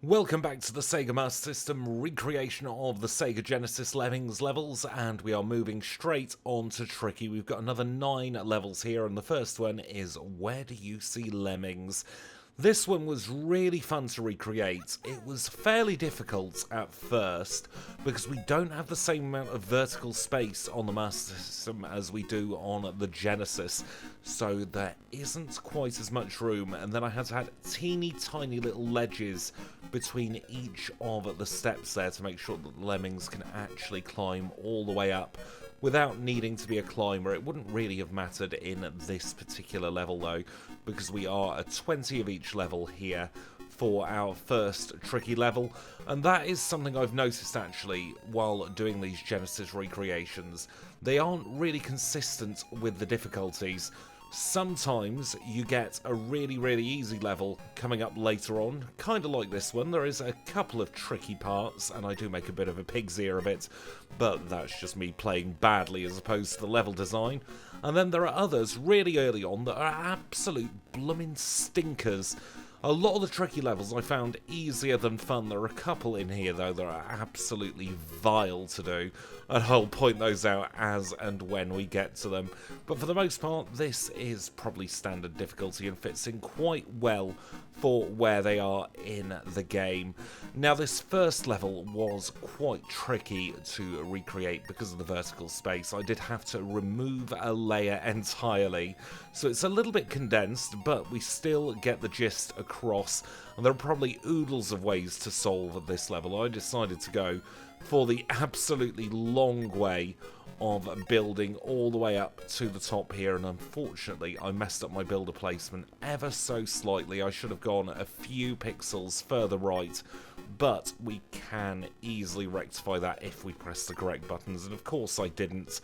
Welcome back to the SEGA Master System recreation of the SEGA Genesis Lemmings levels, and we are moving straight on to Tricky. We've got another 9 levels here, and the first one is Where Do You See Lemmings? This one was really fun to recreate. It was fairly difficult at first because we don't have the same amount of vertical space on the Master System as we do on the Genesis, so there isn't quite as much room, and then I had to add teeny tiny little ledges between each of the steps there to make sure that the Lemmings can actually climb all the way up without needing to be a climber. It wouldn't really have mattered in this particular level though, because we are at 20 of each level here for our first tricky level, and that is something I've noticed actually while doing these Genesis recreations. They aren't really consistent with the difficulties. Sometimes you get a really easy level coming up later on, kind of like this one. There is a couple of tricky parts, and I do make a bit of a pig's ear of it, but that's just me playing badly as opposed to the level design. And then there are others really early on that are absolute bloomin' stinkers. A lot of the tricky levels I found easier than fun. There are a couple in here though that are absolutely vile to do, and I'll point those out as and when we get to them. But for the most part, this is probably standard difficulty and fits in quite well for where they are in the game. Now this first level was quite tricky to recreate because of the vertical space. I did have to remove a layer entirely, so it's a little bit condensed, but we still get the gist across, and there are probably oodles of ways to solve this level. I decided to go for the absolutely long way of building all the way up to the top here, and unfortunately I messed up my builder placement ever so slightly. I should have gone a few pixels further right, but we can easily rectify that if we press the correct buttons, and of course I didn't.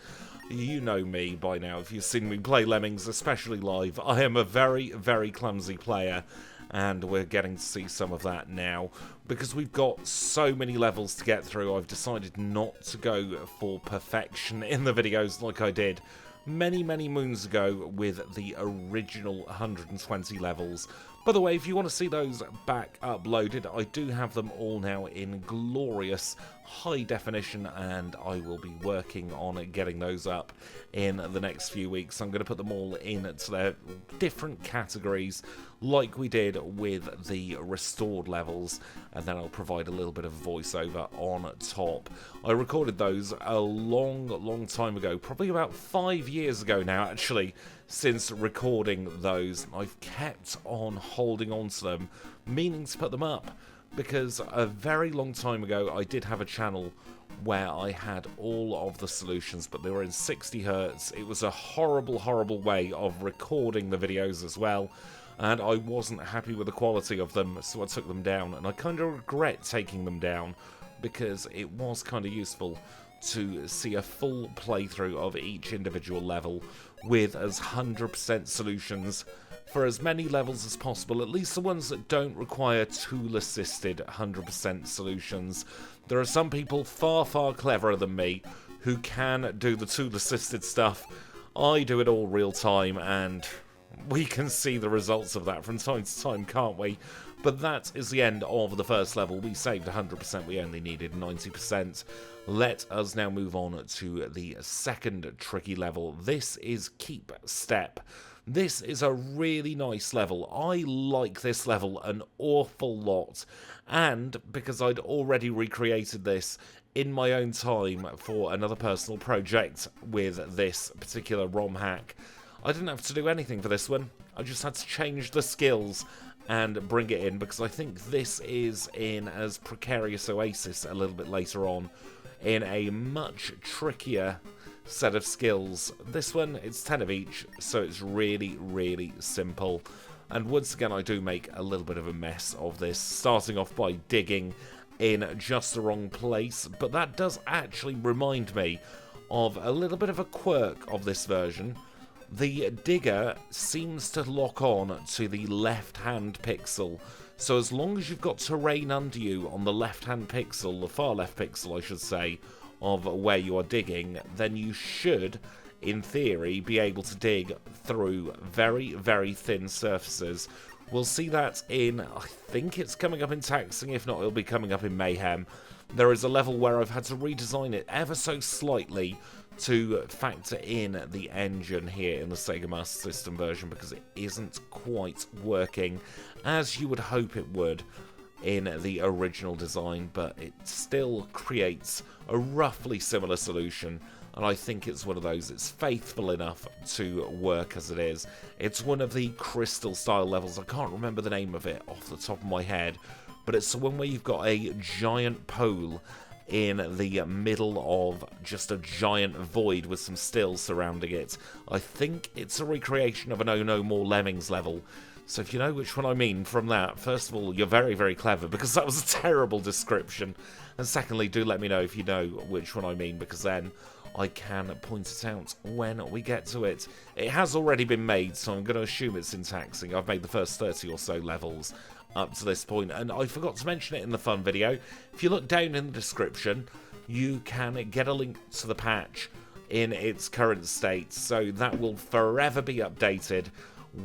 You know me by now if you've seen me play Lemmings, especially live. I am a very clumsy player, and we're getting to see some of that now. Because we've got so many levels to get through, I've decided not to go for perfection in the videos like I did many moons ago with the original 120 levels. By the way, if you want to see those back uploaded, I do have them all now in glorious high definition, and I will be working on getting those up in the next few weeks. I'm going to put them all into their different categories like we did with the restored levels, and then I'll provide a little bit of voiceover on top. I recorded those a long time ago, probably about 5 years ago now actually, since recording those. I've kept on holding on to them, meaning to put them up, because a very long time ago I did have a channel where I had all of the solutions, but they were in 60 Hz. It was a horrible way of recording the videos as well, and I wasn't happy with the quality of them, so I took them down, and I kind of regret taking them down because it was kind of useful to see a full playthrough of each individual level with as 100% solutions for as many levels as possible, at least the ones that don't require tool-assisted 100% solutions. There are some people far cleverer than me who can do the tool-assisted stuff. I do it all real time, and we can see the results of that from time to time, can't we? But that is the end of the first level. We saved 100%, we only needed 90%. Let us now move on to the second tricky level. This is Keep Step. This is a really nice level. I like this level an awful lot, and because I'd already recreated this in my own time for another personal project with this particular ROM hack, I didn't have to do anything for this one. I just had to change the skills and bring it in, because I think this is in as Precarious Oasis a little bit later on, in a much trickier set of skills. This one, it's 10 of each, so it's really simple. And once again, I do make a little bit of a mess of this, starting off by digging in just the wrong place, but that does actually remind me of a little bit of a quirk of this version. The digger seems to lock on to the left-hand pixel, so as long as you've got terrain under you on the left-hand pixel, the far left pixel I should say, of where you are digging, then you should, in theory, be able to dig through very thin surfaces We'll see that in, I think it's coming up in Taxing, if not it'll be coming up in Mayhem. There is a level where I've had to redesign it ever so slightly to factor in the engine here in the SEGA Master System version, because it isn't quite working as you would hope it would in the original design, but it still creates a roughly similar solution, and I think it's one of those, it's faithful enough to work as it is. It's one of the crystal style levels. I can't remember the name of it off the top of my head, but it's the one where you've got a giant pole in the middle of just a giant void with some stills surrounding it. I think it's a recreation of an Oh No More Lemmings level. So if you know which one I mean from that, first of all, you're very, very clever, because that was a terrible description. And secondly, do let me know if you know which one I mean, because then I can point it out when we get to it. It has already been made, so I'm going to assume it's in Taxing. I've made the first 30 or so levels up to this point, and I forgot to mention it in the fun video. If you look down in the description, you can get a link to the patch in its current state, so that will forever be updated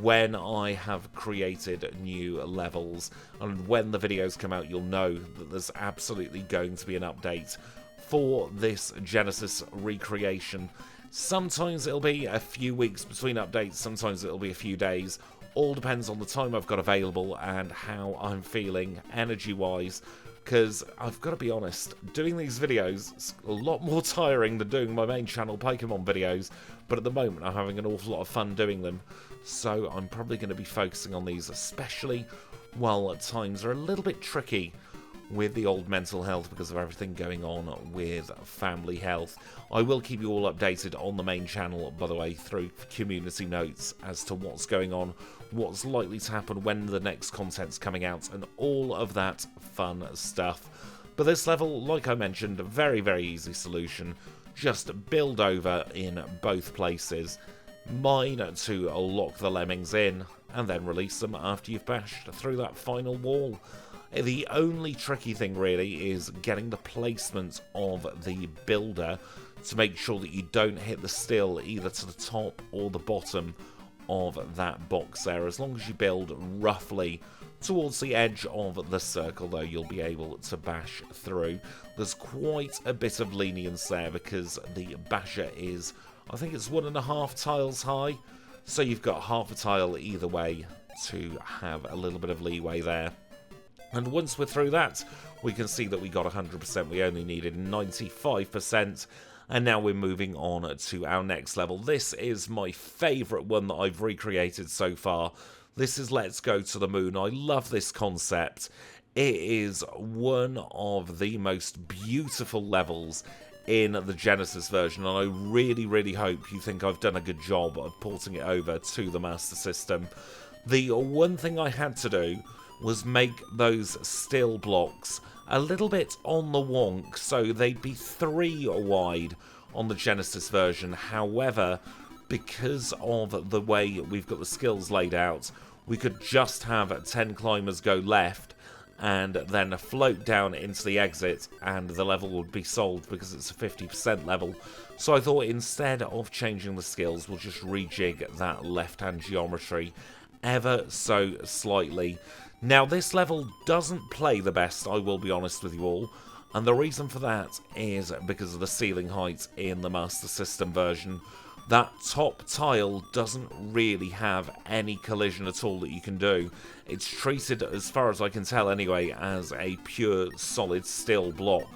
when I have created new levels, and when the videos come out you'll know that there's absolutely going to be an update for this Genesis recreation. Sometimes it'll be a few weeks between updates, sometimes it'll be a few days. All depends on the time I've got available and how I'm feeling energy-wise, because I've got to be honest, doing these videos is a lot more tiring than doing my main channel Pokemon videos, but at the moment I'm having an awful lot of fun doing them, so I'm probably going to be focusing on these, especially while at times are a little bit tricky with the old mental health because of everything going on with family health. I will keep you all updated on the main channel, by the way, through community notes as to what's going on, what's likely to happen, when the next content's coming out, and all of that fun stuff. But this level, like I mentioned, a very, very easy solution. Just build over in both places, mine to lock the lemmings in, and then release them after you've bashed through that final wall. The only tricky thing really is getting the placement of the builder to make sure that you don't hit the still either to the top or the bottom of that box there. As long as you build roughly towards the edge of the circle, though, you'll be able to bash through. There's quite a bit of lenience there because the basher is, I think it's 1.5 tiles high, so you've got half a tile either way to have a little bit of leeway there. And once we're through that, we can see that we got 100%, we only needed 95%, and now we're moving on to our next level. This is my favourite one that I've recreated so far. This is Let's Go to the Moon. I love this concept. It is one of the most beautiful levels in the Genesis version, and I really, really hope you think I've done a good job of porting it over to the Master System. The one thing I had to do was make those still blocks a little bit on the wonk, so they'd be 3 wide on the Genesis version. However, because of the way we've got the skills laid out, we could just have 10 climbers go left and then float down into the exit, and the level would be solved because it's a 50% level. So I thought instead of changing the skills, we'll just rejig that left-hand geometry ever so slightly. Now, this level doesn't play the best, I will be honest with you all, and the reason for that is because of the ceiling height in the Master System version. That top tile doesn't really have any collision at all that you can do. It's treated, as far as I can tell anyway, as a pure solid still block.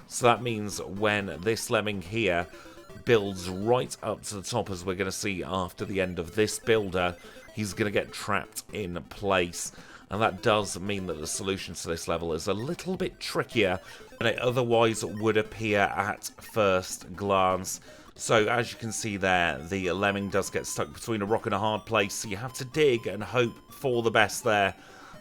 So that means when this lemming here builds right up to the top, as we're going to see after the end of this builder, he's going to get trapped in place. And that does mean that the solution to this level is a little bit trickier than it otherwise would appear at first glance. So as you can see there, the lemming does get stuck between a rock and a hard place, so you have to dig and hope for the best there.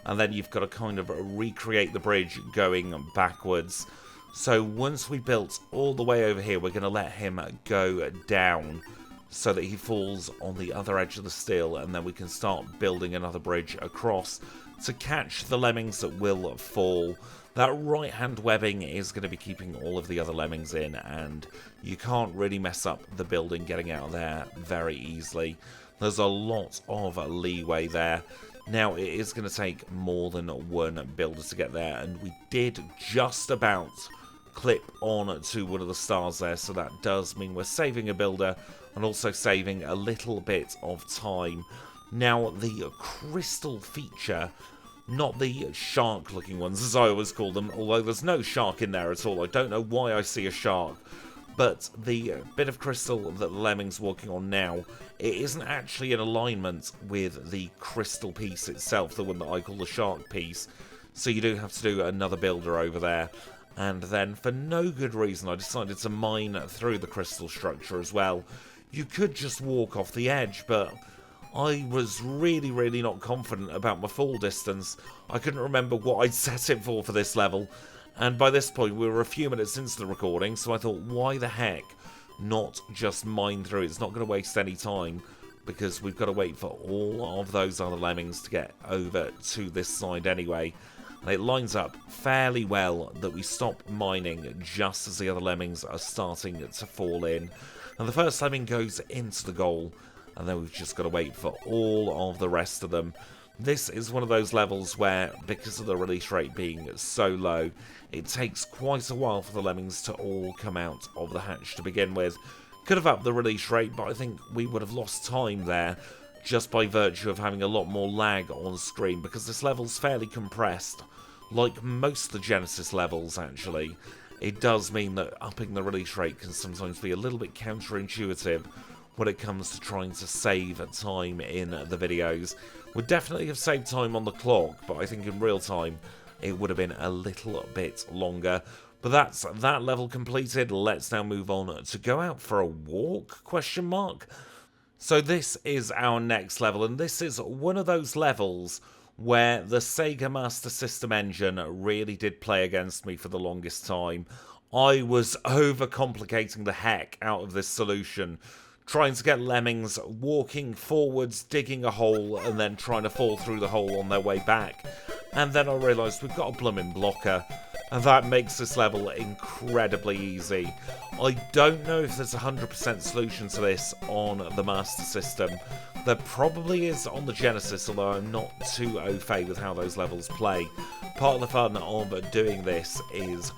And then you've got to kind of recreate the bridge going backwards. So once we built all the way over here, we're going to let him go down so that he falls on the other edge of the still, and then we can start building another bridge across to catch the lemmings that will fall. That right-hand webbing is going to be keeping all of the other lemmings in, and you can't really mess up the building getting out of there very easily. There's a lot of leeway there. Now, it is going to take more than one builder to get there, and we did just about clip on to one of the stars there, so that does mean we're saving a builder and also saving a little bit of time. Now, the crystal feature, not the shark-looking ones, as I always call them, although there's no shark in there at all. I don't know why I see a shark. But the bit of crystal that the Lemming's walking on now, it isn't actually in alignment with the crystal piece itself, the one that I call the shark piece. So you do have to do another builder over there. And then, for no good reason, I decided to mine through the crystal structure as well. You could just walk off the edge, but I was really not confident about my fall distance. I couldn't remember what I'd set it for this level. And by this point, we were a few minutes into the recording, so I thought, why the heck not just mine through? It's not going to waste any time, because we've got to wait for all of those other Lemmings to get over to this side anyway. And it lines up fairly well that we stop mining just as the other Lemmings are starting to fall in. And the first Lemming goes into the goal, and then we've just got to wait for all of the rest of them. This is one of those levels where, because of the release rate being so low, it takes quite a while for the Lemmings to all come out of the hatch to begin with. Could have upped the release rate, but I think we would have lost time there just by virtue of having a lot more lag on screen, because this level's fairly compressed, like most of the Genesis levels actually. It does mean that upping the release rate can sometimes be a little bit counterintuitive when it comes to trying to save time in the videos. Would definitely have saved time on the clock, but I think in real time it would have been a little bit longer. But that's that level completed. Let's now move on to go out for a walk, question mark. So this is our next level, and this is one of those levels where the SEGA Master System engine really did play against me for the longest time. I was overcomplicating the heck out of this solution, trying to get Lemmings walking forwards, digging a hole, and then trying to fall through the hole on their way back. And then I realised we've got a blooming blocker, and that makes this level incredibly easy. I don't know if there's a 100% solution to this on the Master System. There probably is on the Genesis, although I'm not too au fait with how those levels play. Part of the fun of doing this is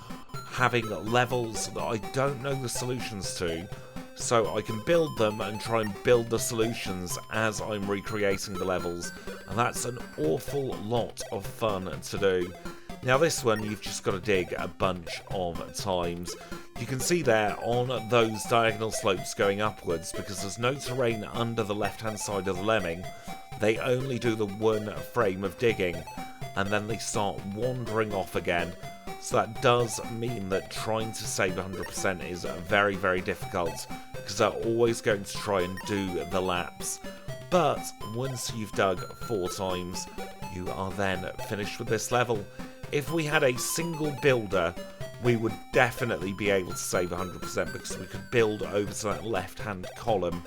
having levels that I don't know the solutions to, so I can build them and try and build the solutions as I'm recreating the levels, and that's an awful lot of fun to do. Now this one, you've just got to dig a bunch of times. You can see there on those diagonal slopes going upwards, because there's no terrain under the left-hand side of the Lemming, they only do the one frame of digging, and then they start wandering off again. So that does mean that trying to save 100% is very difficult, because they're always going to try and do the laps. But once you've dug 4 times, you are then finished with this level. If we had a single builder, we would definitely be able to save 100%, because we could build over to that left-hand column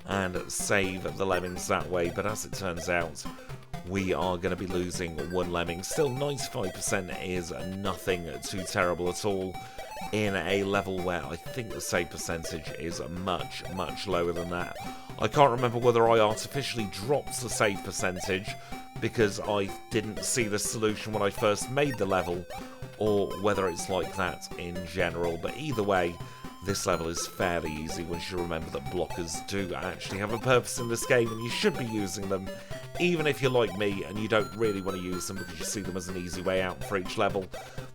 and save the Lemmings that way. But as it turns out, we are going to be losing one Lemming. Still, 95% is nothing too terrible at all in a level where I think the save percentage is much lower than that. I can't remember whether I artificially dropped the save percentage because I didn't see the solution when I first made the level, or whether it's like that in general. But either way, this level is fairly easy once you remember that blockers do actually have a purpose in this game, and you should be using them, even if you're like me and you don't really want to use them because you see them as an easy way out for each level.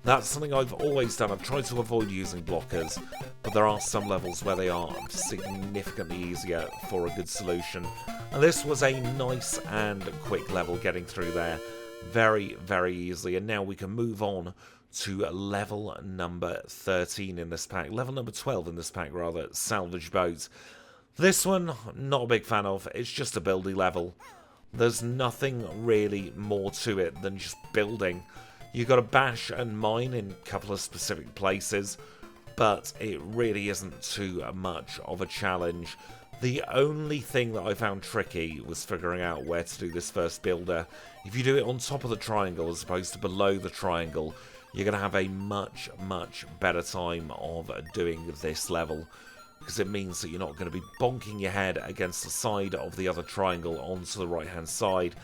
That's something I've always done. I've tried to avoid using blockers, but there are some levels where they are significantly easier for a good solution. And this was a nice and quick level getting through there very easily. And now we can move on to level number 13 in this pack. Level number 12 in this pack, rather. Salvage boat. This one, not a big fan of. It's just a building level. There's nothing really more to it than just building. You've got to bash and mine in a couple of specific places, but it really isn't too much of a challenge. The only thing that I found tricky was figuring out where to do this first builder. If you do it on top of the triangle as opposed to below the triangle, you're going to have a much better time of doing this level, because it means that you're not going to be bonking your head against the side of the other triangle onto the right hand side.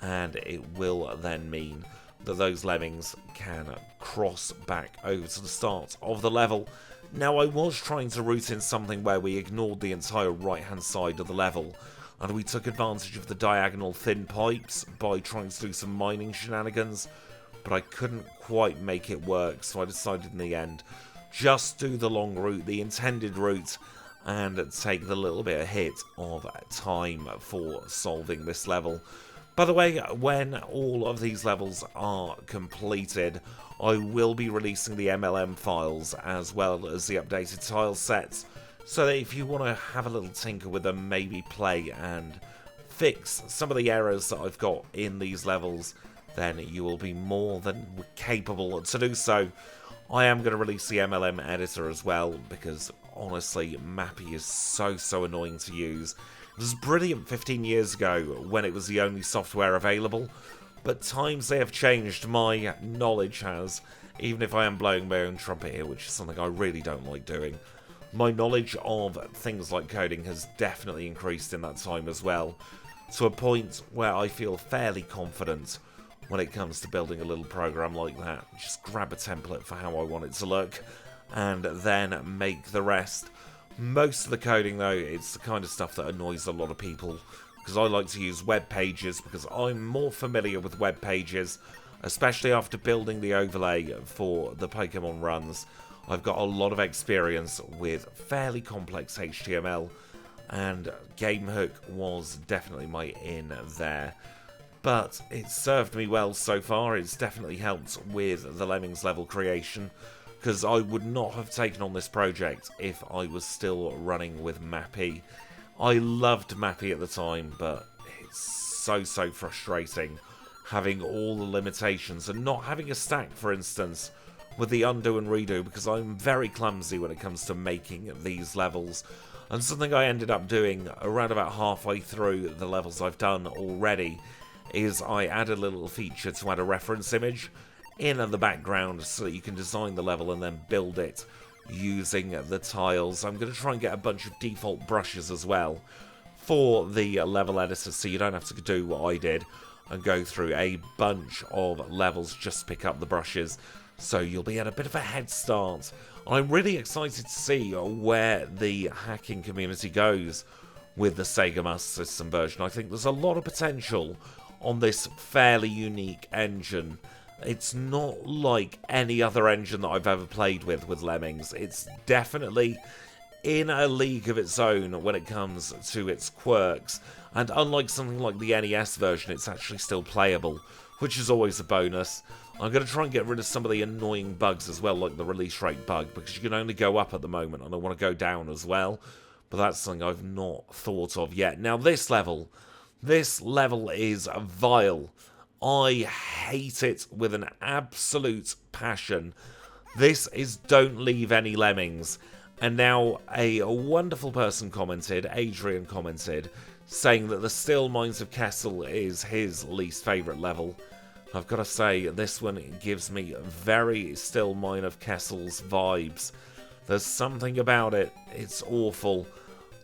and it will then mean that those lemmings can cross back over to the start of the level. Now, I was trying to route in something where we ignored the entire right-hand side of the level, and we took advantage of the diagonal thin pipes by trying to do some mining shenanigans, but I couldn't quite make it work, so I decided in the end, just do the long route, the intended route, and take the little bit of hit of time for solving this level. By the way, when all of these levels are completed, I will be releasing the MLM files as well as the updated tile sets, so that if you want to have a little tinker with them, maybe play and fix some of the errors that I've got in these levels, then you will be more than capable to do so. I am going to release the MLM editor as well, because honestly, Mappy is so annoying to use. It was brilliant 15 years ago when it was the only software available, but times they have changed, my knowledge has, even if I am blowing my own trumpet here, which is something I really don't like doing. My knowledge of things like coding has definitely increased in that time as well, to a point where I feel fairly confident when it comes to building a little program like that. Just grab a template for how I want it to look, and then make the rest. Most of the coding, though, it's the kind of stuff that annoys a lot of people, because I like to use web pages, because I'm more familiar with web pages, especially after building the overlay for the Pokemon runs. I've got a lot of experience with fairly complex HTML, and GameHook was definitely my in there. But it's served me well so far. It's definitely helped with the Lemmings level creation, because I would not have taken on this project if I was still running with Mappy. I loved Mappy at the time, but it's so frustrating having all the limitations and not having a stack, for instance, with the undo and redo, because I'm very clumsy when it comes to making these levels. And something I ended up doing around about halfway through the levels I've done already is I added a little feature to add a reference image in the background so that you can design the level and then build it using the tiles. I'm going to try and get a bunch of default brushes as well for the level editor, so you don't have to do what I did and go through a bunch of levels just to pick up the brushes. So you'll be at a bit of a head start. I'm really excited to see where the hacking community goes with the SEGA Master System version. I think there's a lot of potential on this fairly unique engine. It's not like any other engine that I've ever played with Lemmings. It's definitely in a league of its own when it comes to its quirks. And unlike something like the NES version, it's actually still playable, which is always a bonus. I'm going to try and get rid of some of the annoying bugs as well, like the release rate bug, because you can only go up at the moment, and I want to go down as well. But that's something I've not thought of yet. Now, this level is vile. I hate it with an absolute passion. This is Don't Leave Any Lemmings. And now a wonderful person commented, Adrian commented, saying that the Still Mines of Kessel is his least favourite level. I've got to say, this one gives me very Still Mine of Kessel's vibes. There's something about it, it's awful.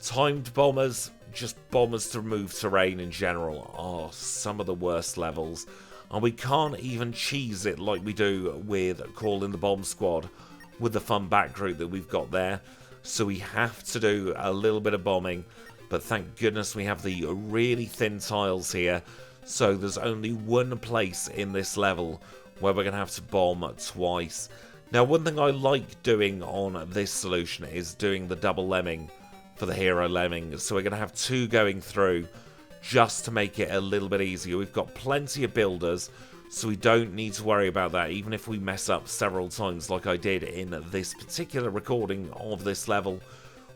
Timed bombers, just bombers to remove terrain in general, are some of the worst levels. And we can't even cheese it like we do with Call in the Bomb Squad, with the fun back route that we've got there. So we have to do a little bit of bombing, but thank goodness we have the really thin tiles here. So there's only one place in this level where we're going to have to bomb twice. Now, one thing I like doing on this solution is doing the double lemming for the hero lemming. So we're going to have two going through just to make it a little bit easier. We've got plenty of builders, so we don't need to worry about that, even if we mess up several times like I did in this particular recording of this level.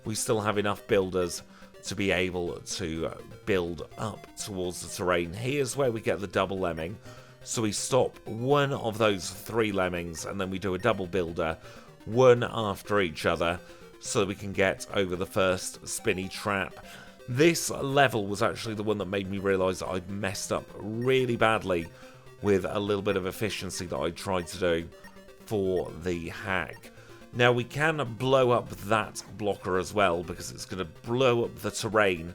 We still have enough builders to be able to build up towards the terrain. Here's where we get the double lemming. So we stop one of those three lemmings and then we do a double builder, one after each other, so that we can get over the first spinny trap. This level was actually the one that made me realise that I'd messed up really badly with a little bit of efficiency that I tried to do for the hack. Now we can blow up that blocker as well, because it's going to blow up the terrain.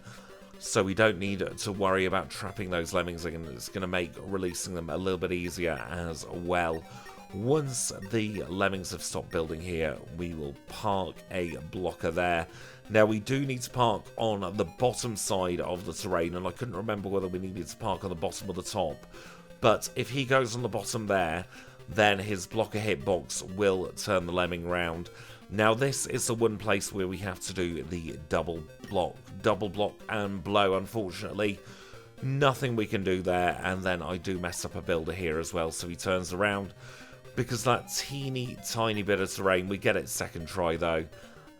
so we don't need to worry about trapping those lemmings again. It's going to make releasing them a little bit easier as well. Once the lemmings have stopped building here, we will park a blocker there. Now, we do need to park on the bottom side of the terrain, and I couldn't remember whether we needed to park on the bottom or the top. But if he goes on the bottom there, then his blocker hitbox will turn the lemming round. Now, this is the one place where we have to do the double block and blow. Unfortunately, nothing we can do there, and then I do mess up a builder here as well, so he turns around. Because that teeny tiny bit of terrain, we get it second try though,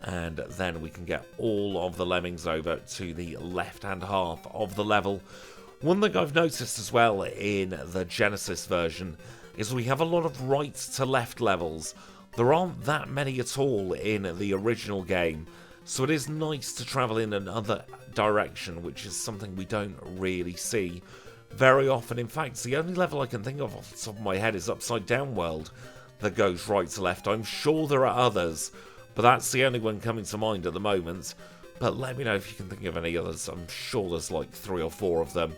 and then we can get all of the lemmings over to the left-hand half of the level. One thing I've noticed as well in the Genesis version is we have a lot of right to left levels. There aren't that many at all in the original game, so it is nice to travel in another direction, which is something we don't really see very often. In fact, the only level I can think of off the top of my head is Upside Down World that goes right to left. I'm sure there are others, but that's the only one coming to mind at the moment. But let me know if you can think of any others. I'm sure there's like 3 or 4 of them,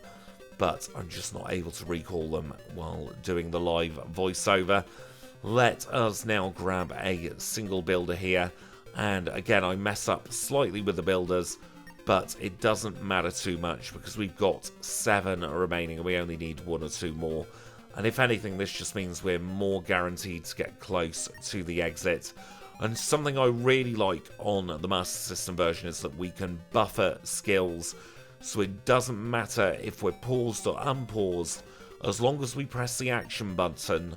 but I'm just not able to recall them while doing the live voiceover. Let us now grab a single builder here, and again I mess up slightly with the builders, but it doesn't matter too much because we've got 7 remaining and we only need 1 or 2 more. And if anything, this just means we're more guaranteed to get close to the exit. And something I really like on the Master System version is that we can buffer skills. So it doesn't matter if we're paused or unpaused, as long as we press the action button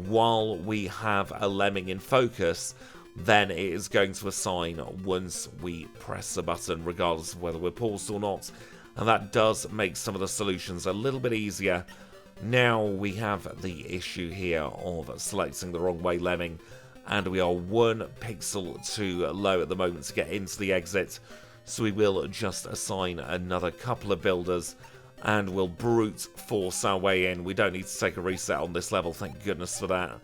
while we have a lemming in focus, then it is going to assign once we press the button, regardless of whether we're paused or not. And that does make some of the solutions a little bit easier. Now we have the issue here of selecting the wrong way lemming, and we are 1 pixel too low at the moment to get into the exit. So we will just assign another couple of builders, and we'll brute force our way in. We don't need to take a reset on this level, thank goodness for that,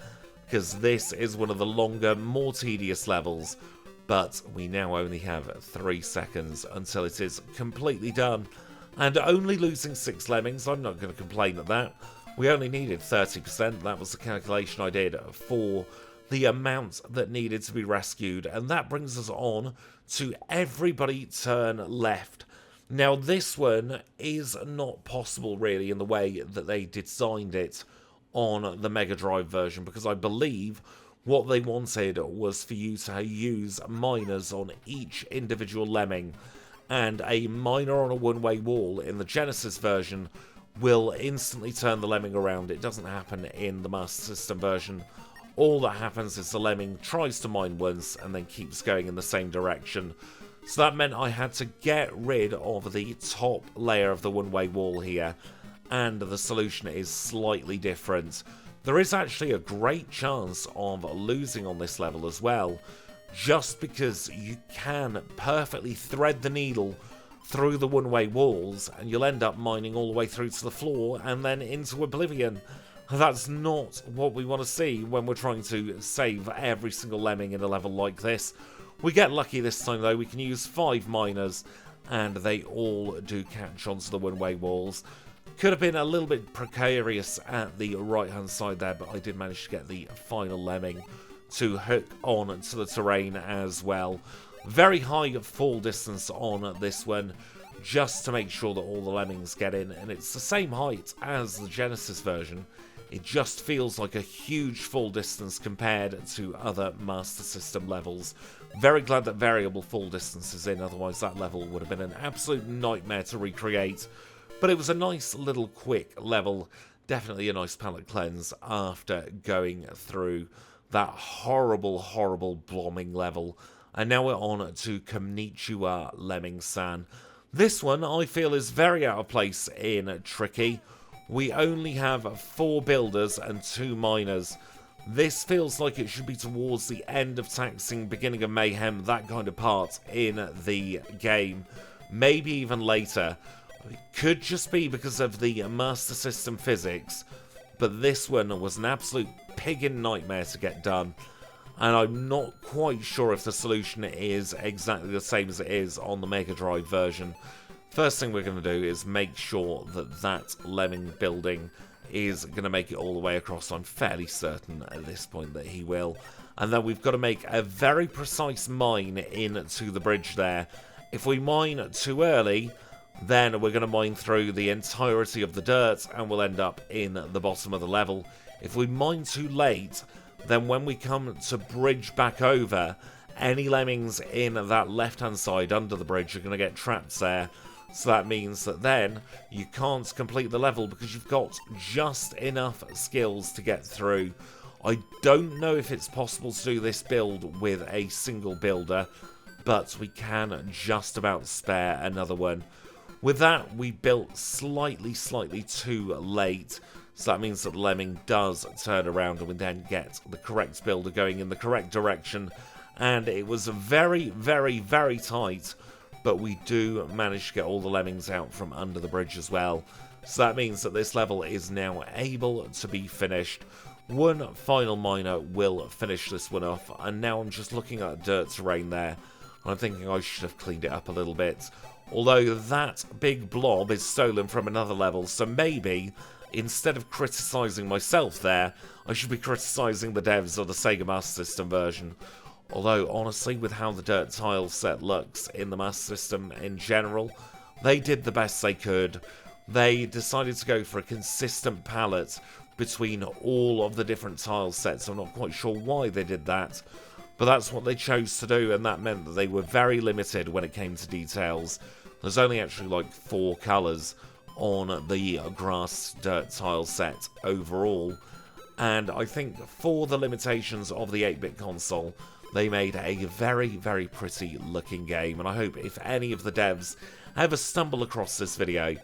because this is one of the longer, more tedious levels, but we now only have 3 seconds until it is completely done. And only losing 6 lemmings, I'm not going to complain at that. We only needed 30%, that was the calculation I did for the amount that needed to be rescued, and that brings us on to everybody turn left. Now, this one is not possible really in the way that they designed it on the Mega Drive version, because I believe what they wanted was for you to use miners on each individual lemming, and a miner on a one-way wall in the Genesis version will instantly turn the lemming around. It doesn't happen in the Master System version. All that happens is the lemming tries to mine once and then keeps going in the same direction. So that meant I had to get rid of the top layer of the one-way wall here, and the solution is slightly different. There is actually a great chance of losing on this level as well, just because you can perfectly thread the needle through the one-way walls and you'll end up mining all the way through to the floor and then into oblivion. That's not what we want to see when we're trying to save every single lemming in a level like this. We get lucky this time though. We can use 5 miners and they all do catch onto the one-way walls. Could have been a little bit precarious at the right hand side there, but I did manage to get the final lemming to hook on to the terrain as well. Very high fall distance on this one, just to make sure that all the lemmings get in, and it's the same height as the Genesis version. It just feels like a huge fall distance compared to other Master System levels. Very glad that variable fall distance is in, otherwise that level would have been an absolute nightmare to recreate. But it was a nice little quick level, definitely a nice palate cleanse after going through that horrible, horrible blombing level. And now we're on to Konnichiwa Lemming-san. This one I feel is very out of place in Tricky. We only have 4 builders and 2 miners. This feels like it should be towards the end of Taxing, beginning of Mayhem, that kind of part in the game. Maybe even later. It could just be because of the Master System physics, but this one was an absolute piggin' nightmare to get done. And I'm not quite sure if the solution is exactly the same as it is on the Mega Drive version. First thing we're going to do is make sure that that lemming building is going to make it all the way across. I'm fairly certain at this point that he will. And then we've got to make a very precise mine into the bridge there. If we mine too early, then we're going to mine through the entirety of the dirt and we'll end up in the bottom of the level. If we mine too late, then when we come to bridge back over, any lemmings in that left-hand side under the bridge are going to get trapped there. So that means that then you can't complete the level because you've got just enough skills to get through. I don't know if it's possible to do this build with a single builder, but we can just about spare another one. With that, we built slightly too late. So that means that the lemming does turn around and we then get the correct builder going in the correct direction. And it was very tight, but we do manage to get all the lemmings out from under the bridge as well. So that means that this level is now able to be finished. One final miner will finish this one off, and now I'm just looking at dirt terrain there. I'm thinking I should have cleaned it up a little bit. Although that big blob is stolen from another level, so maybe instead of criticising myself there, I should be criticising the devs of the SEGA Master System version. Although, honestly, with how the dirt tile set looks in the Master System in general, they did the best they could. They decided to go for a consistent palette between all of the different tile sets. I'm not quite sure why they did that, but that's what they chose to do, and that meant that they were very limited when it came to details. There's only actually like 4 colours on the grass dirt tile set overall, and I think for the limitations of the 8-bit console, they made a very pretty looking game, and I hope if any of the devs ever stumble across this video,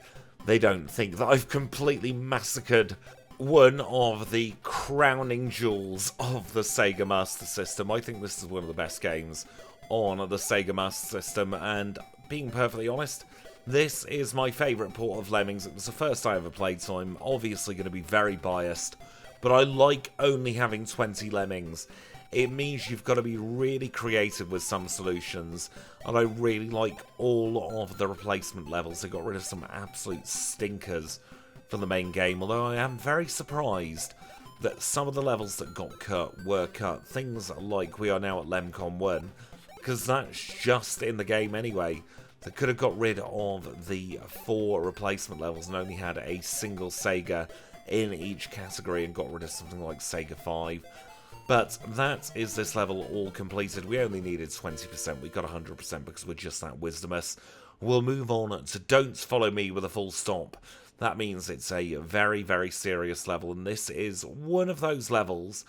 they don't think that I've completely massacred one of the crowning jewels of the SEGA Master System. I think this is one of the best games on the SEGA Master System, and being perfectly honest, this is my favourite port of Lemmings. It was the first I ever played, so I'm obviously going to be very biased, but I like only having 20 Lemmings. It means you've got to be really creative with some solutions, and I really like all of the replacement levels. They got rid of some absolute stinkers from the main game, although I am very surprised that some of the levels that got cut were cut. Things like we are now at Lemcon 1, because that's just in the game anyway. They could have got rid of the 4 replacement levels and only had a single Sega in each category and got rid of something like Sega 5. But that is this level all completed. We only needed 20%. We got 100% because we're just that wisdomous. We'll move on to Don't Follow Me with a full stop. That means it's a very serious level, and this is one of those levels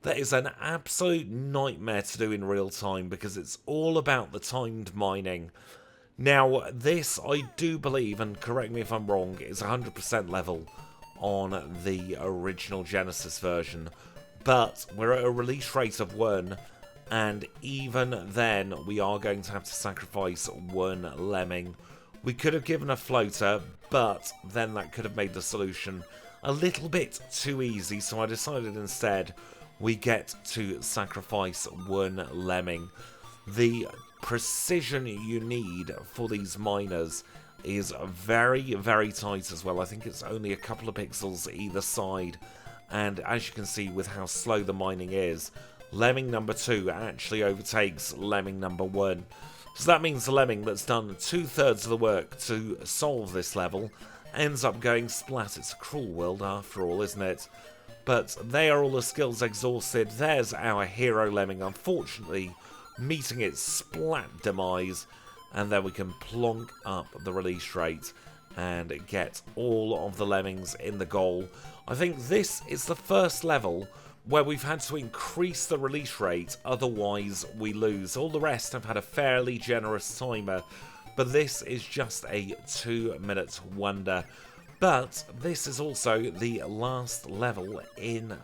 that is an absolute nightmare to do in real time because it's all about the timed mining. Now, this, I do believe, and correct me if I'm wrong, is 100% level on the original Genesis version. But we're at a release rate of 1, and even then we are going to have to sacrifice 1 lemming. We could have given a floater, but then that could have made the solution a little bit too easy, so I decided instead we get to sacrifice 1 lemming. The precision you need for these miners is very tight as well. I think it's only a couple of pixels either side. And as you can see with how slow the mining is, lemming number 2 actually overtakes lemming number 1. So that means the lemming that's done 2/3 of the work to solve this level ends up going splat. It's a cruel world after all, isn't it? But they are all the skills exhausted. There's our hero lemming, unfortunately meeting its splat demise, and then we can plonk up the release rate and get all of the lemmings in the goal. I think this is the first level where we've had to increase the release rate, otherwise we lose. All the rest have had a fairly generous timer, but this is just a 2-minute wonder. But this is also the last level in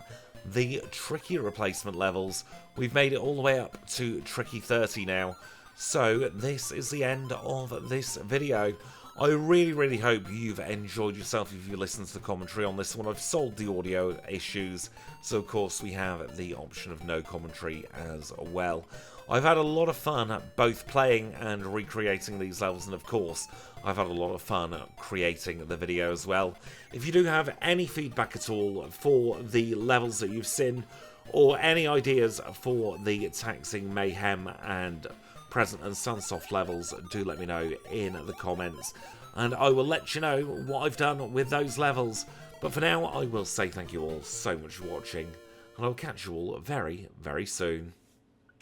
the tricky replacement levels. We've made it all the way up to tricky 30 now, so this is the end of this video. I really hope you've enjoyed yourself if you listen to the commentary on this one. I've solved the audio issues, so of course we have the option of no commentary as well. I've had a lot of fun both playing and recreating these levels, and of course I've had a lot of fun creating the video as well. If you do have any feedback at all for the levels that you've seen, or any ideas for the Taxing Mayhem and Present and Sunsoft levels, do let me know in the comments, and I will let you know what I've done with those levels. But for now, I will say thank you all so much for watching, and I'll catch you all very soon.